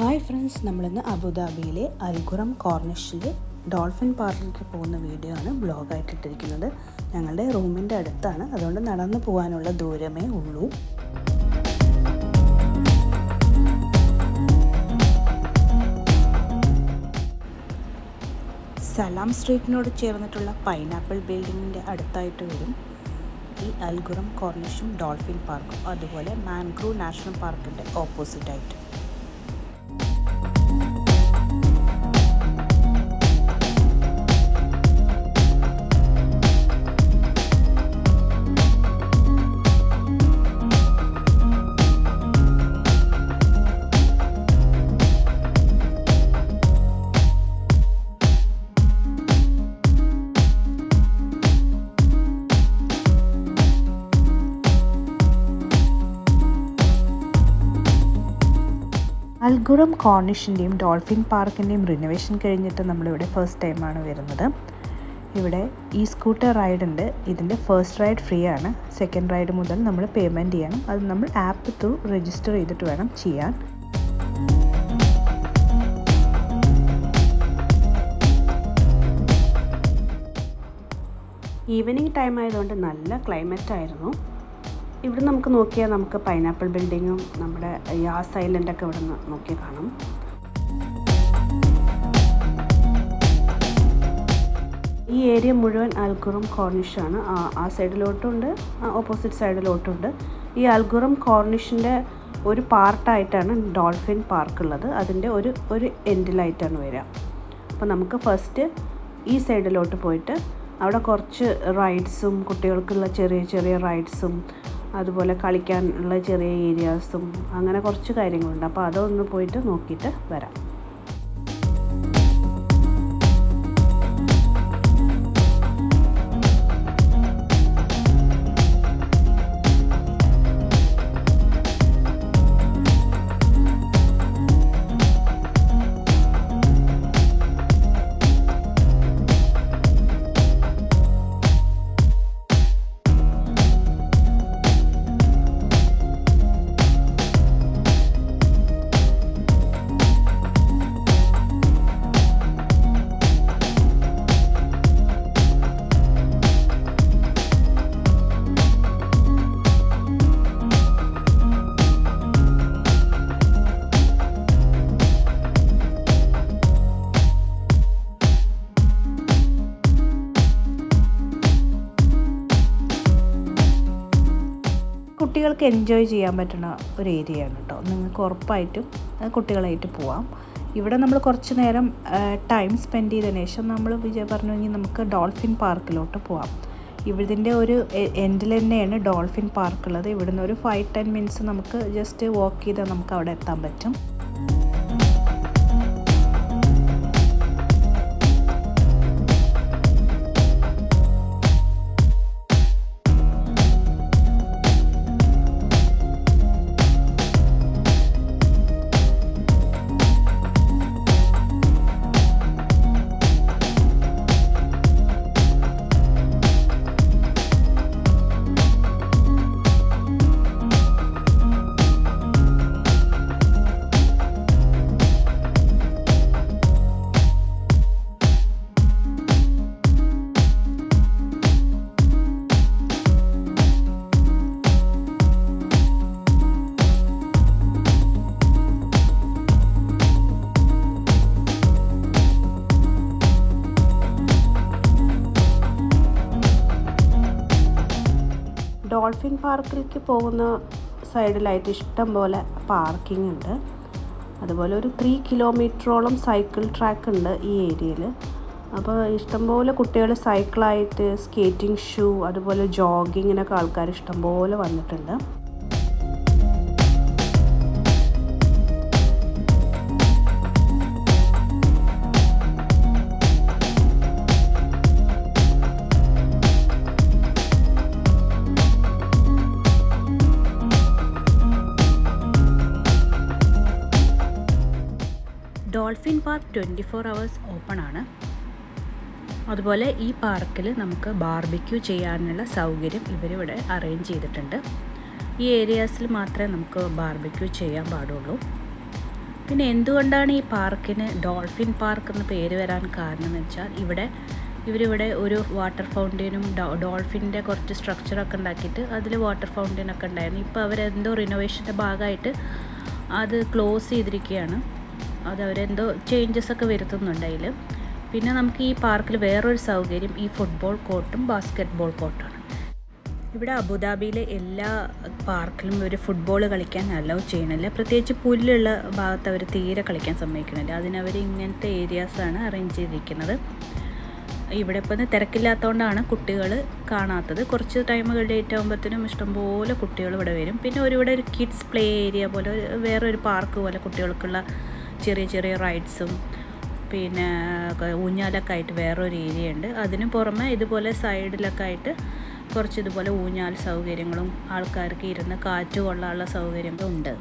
Hi friends, നമ്മളിന്ന് അബുദാബിയിലെ അൽഖുറം കോർണിഷിൽ dolphin പാർക്കിലേക്ക് പോകുന്ന വീഡിയോ ആണ് വ്ളോഗായിട്ട് ഇട്ടിരിക്കുന്നത്. ഞങ്ങളുടെ റൂമിൻ്റെ അടുത്താണ്, അതുകൊണ്ട് നടന്നു പോകാനുള്ള ദൂരമേ ഉള്ളൂ. സലാം സ്ട്രീറ്റിനോട് ചേർന്നിട്ടുള്ള പൈനാപ്പിൾ ബിൽഡിങ്ങിൻ്റെ അടുത്തായിട്ട് വരും ഈ അൽഖുറം കോർണിഷും ഡോൾഫിൻ പാർക്കും, അതുപോലെ മാൻഗ്രൂവ് നാഷണൽ പാർക്കിൻ്റെ ഓപ്പോസിറ്റായിട്ട്. അൽഖുറം കോർണിഷിൻ്റെയും ഡോൾഫിൻ പാർക്കിൻ്റെയും റിനോവേഷൻ കഴിഞ്ഞിട്ട് നമ്മളിവിടെ ഫസ്റ്റ് ടൈമാണ് വരുന്നത്. ഇവിടെ ഈ സ്കൂട്ടർ റൈഡ് ഉണ്ട്. ഇതിൻ്റെ ഫസ്റ്റ് റൈഡ് ഫ്രീ ആണ്. സെക്കൻഡ് റൈഡ് മുതൽ നമ്മൾ പേയ്മെൻറ്റ് ചെയ്യണം. അത് നമ്മൾ ആപ്പ് ത്രൂ രജിസ്റ്റർ ചെയ്തിട്ട് വേണം ചെയ്യാൻ. ഈവനിങ് ടൈം ആയതുകൊണ്ട് നല്ല ക്ലൈമറ്റ് ആയിരുന്നു. ഇവിടെ നമുക്ക് നോക്കിയാൽ നമുക്ക് പൈനാപ്പിൾ ബിൽഡിങ്ങും നമ്മുടെ യാസ് ഐലൻഡൊക്കെ ഇവിടെ നിന്ന് നോക്കിയാൽ കാണാം. ഈ ഏരിയ മുഴുവൻ അൽഖുറം കോർണിഷാണ്. ആ സൈഡിലോട്ടുണ്ട്, ഓപ്പോസിറ്റ് സൈഡിലോട്ടുണ്ട്. ഈ അൽഖുറം കോർണിഷിൻ്റെ ഒരു പാർട്ടായിട്ടാണ് ഡോൾഫിൻ പാർക്ക് ഉള്ളത്. അതിൻ്റെ ഒരു എൻഡിലായിട്ടാണ് വരിക. അപ്പോൾ നമുക്ക് ഫസ്റ്റ് ഈ സൈഡിലോട്ട് പോയിട്ട് അവിടെ കുറച്ച് റൈഡ്സും, കുട്ടികൾക്കുള്ള ചെറിയ ചെറിയ റൈഡ്സും, അതുപോലെ കളിക്കാനുള്ള ചെറിയ ഏരിയാസും, അങ്ങനെ കുറച്ച് കാര്യങ്ങളുണ്ട്. അപ്പോൾ അതൊന്ന് പോയിട്ട് നോക്കിയിട്ട് വരാം. കുട്ടികൾക്ക് എൻജോയ് ചെയ്യാൻ പറ്റുന്ന ഒരു ഏരിയയാണ് കേട്ടോ. നിങ്ങൾക്ക് ഉറപ്പായിട്ടും കുട്ടികളായിട്ട് പോവാം. ഇവിടെ നമ്മൾ കുറച്ച് നേരം ടൈം സ്പെൻഡ് ചെയ്തതിന് ശേഷം നമ്മൾ പറഞ്ഞു കഴിഞ്ഞാൽ നമുക്ക് ഡോൾഫിൻ പാർക്കിലോട്ട് പോവാം. ഇതിൻ്റെ ഒരു എൻഡിൽ തന്നെയാണ് ഡോൾഫിൻ പാർക്ക് ഉള്ളത്. ഇവിടുന്ന് ഒരു 5-10 മിനിറ്റ്സ് നമുക്ക് ജസ്റ്റ് വാക്ക് ചെയ്താൽ നമുക്ക് അവിടെ എത്താൻ പറ്റും. ഡോൾഫിൻ പാർക്കിലേക്ക് പോകുന്ന സൈഡിലായിട്ട് ഇഷ്ടം പോലെ പാർക്കിംഗ് ഉണ്ട്. അതുപോലെ ഒരു 3 കിലോമീറ്ററോളം സൈക്കിൾ ട്രാക്ക് ഉണ്ട് ഈ ഏരിയയിൽ. അപ്പോൾ ഇഷ്ടംപോലെ കുട്ടികൾ സൈക്കിളായിട്ട്, സ്കേറ്റിംഗ് ഷൂ, അതുപോലെ ജോഗിങ്ങിനൊക്കെ ആൾക്കാർ ഇഷ്ടംപോലെ വന്നിട്ടുണ്ട്. ഡോൾഫിൻ പാർക്ക് 24 hours ഓപ്പൺ ആണ്. അതുപോലെ ഈ പാർക്കിൽ നമുക്ക് ബാർബിക്യൂ ചെയ്യാനുള്ള സൗകര്യം ഇവരിവിടെ അറേഞ്ച് ചെയ്തിട്ടുണ്ട്. ഈ ഏരിയാസിൽ മാത്രമേ നമുക്ക് ബാർബിക്യൂ ചെയ്യാൻ പാടുള്ളൂ. പിന്നെ എന്തുകൊണ്ടാണ് ഈ പാർക്കിന് ഡോൾഫിൻ പാർക്ക് എന്ന് പേര് വരാൻ കാരണം എന്ന് വെച്ചാൽ ഇവരിവിടെ ഒരു വാട്ടർ ഫൗണ്ടൈനും ഡോൾഫിൻ്റെ കുറച്ച് സ്ട്രക്ചറൊക്കെ ഉണ്ടാക്കിയിട്ട് അതിൽ വാട്ടർ ഫൗണ്ടൈനൊക്കെ ഉണ്ടായിരുന്നു. ഇപ്പോൾ അവരെന്തോ റിനോവേഷൻ്റെ ഭാഗമായിട്ട് അത് ക്ലോസ് ചെയ്തിരിക്കുകയാണ്. അത് അവരെന്തോ ചേഞ്ചസ് ഒക്കെ വരുത്തുന്നുണ്ട് അതിൽ. പിന്നെ നമുക്ക് ഈ പാർക്കിൽ വേറൊരു സൗകര്യം ഈ ഫുട്ബോൾ കോർട്ടും ബാസ്ക്കറ്റ് ബോൾ കോർട്ടാണ്. ഇവിടെ അബുദാബിയിലെ എല്ലാ പാർക്കിലും ഒരു ഫുട്ബോൾ കളിക്കാൻ അലൗ ചെയ്യണില്ല. പ്രത്യേകിച്ച് പുല്ലുള്ള ഭാഗത്ത് അവർ തീരെ കളിക്കാൻ സമ്മതിക്കണില്ല. അതിനവർ ഇങ്ങനത്തെ ഏരിയാസാണ് അറേഞ്ച് ചെയ്തിരിക്കുന്നത്. ഇവിടെ ഇപ്പോൾ തിരക്കില്ലാത്തതുകൊണ്ടാണ് കുട്ടികൾ കാണാത്തത്. കുറച്ച് ടൈം ലേറ്റ് ആകുമ്പോഴത്തേനും ഇഷ്ടംപോലെ കുട്ടികൾ ഇവിടെ വരും. പിന്നെ ഇവിടെ ഒരു കിഡ്സ് പ്ലേ ഏരിയ പോലെ വേറൊരു പാർക്ക് പോലെ കുട്ടികൾക്കുള്ള ചെറിയ ചെറിയ റൈഡ്സും പിന്നെ ഊഞ്ഞാലൊക്കെ ആയിട്ട് വേറൊരു ഏരിയ ഉണ്ട്. അതിന് പുറമെ ഇതുപോലെ സൈഡിലൊക്കെ ആയിട്ട് കുറച്ച് ഇതുപോലെ ഊഞ്ഞാൽ സൗകര്യങ്ങളും ആൾക്കാർക്ക് ഇരുന്ന് കാറ്റ് കൊള്ളാനുള്ള സൗകര്യങ്ങളും ഉണ്ട്.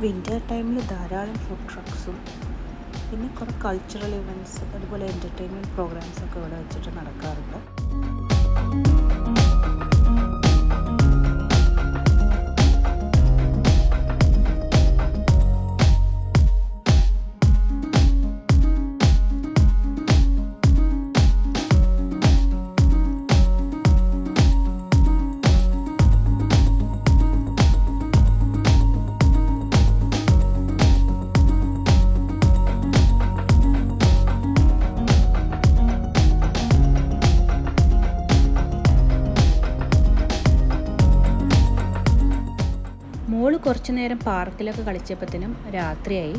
വിൻ്റർ ടൈമിൽ ധാരാളം ഫുഡ് ട്രക്സും പിന്നെ കുറേ കൾച്ചറൽ ഇവൻറ്റ്സ് അതുപോലെ എൻ്റർടൈൻമെൻറ്റ് പ്രോഗ്രാംസൊക്കെ ഇവിടെ വെച്ചിട്ട് നടക്കാറുണ്ട്. മോള് കുറച്ച് നേരം പാർക്കിലൊക്കെ കളിച്ചപ്പോഴത്തേനും രാത്രിയായി.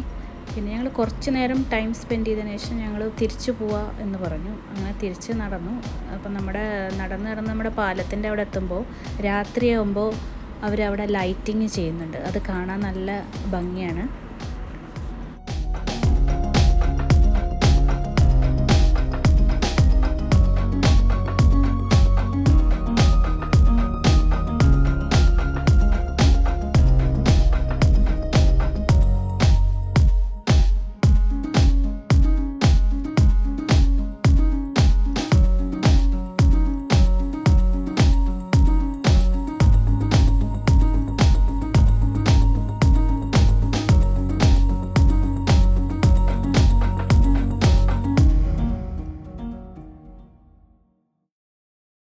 പിന്നെ ഞങ്ങൾ കുറച്ച് നേരം ടൈം സ്പെൻഡ് ചെയ്തതിന് ശേഷം ഞങ്ങൾ തിരിച്ചു പോവാ എന്ന് പറഞ്ഞു. അങ്ങനെ തിരിച്ച് നടന്നു. അപ്പം നമ്മുടെ പാലത്തിൻ്റെ അവിടെ എത്തുമ്പോൾ രാത്രിയാകുമ്പോൾ അവരവിടെ ലൈറ്റിങ് ചെയ്യുന്നുണ്ട്. അത് കാണാൻ നല്ല ഭംഗിയാണ്.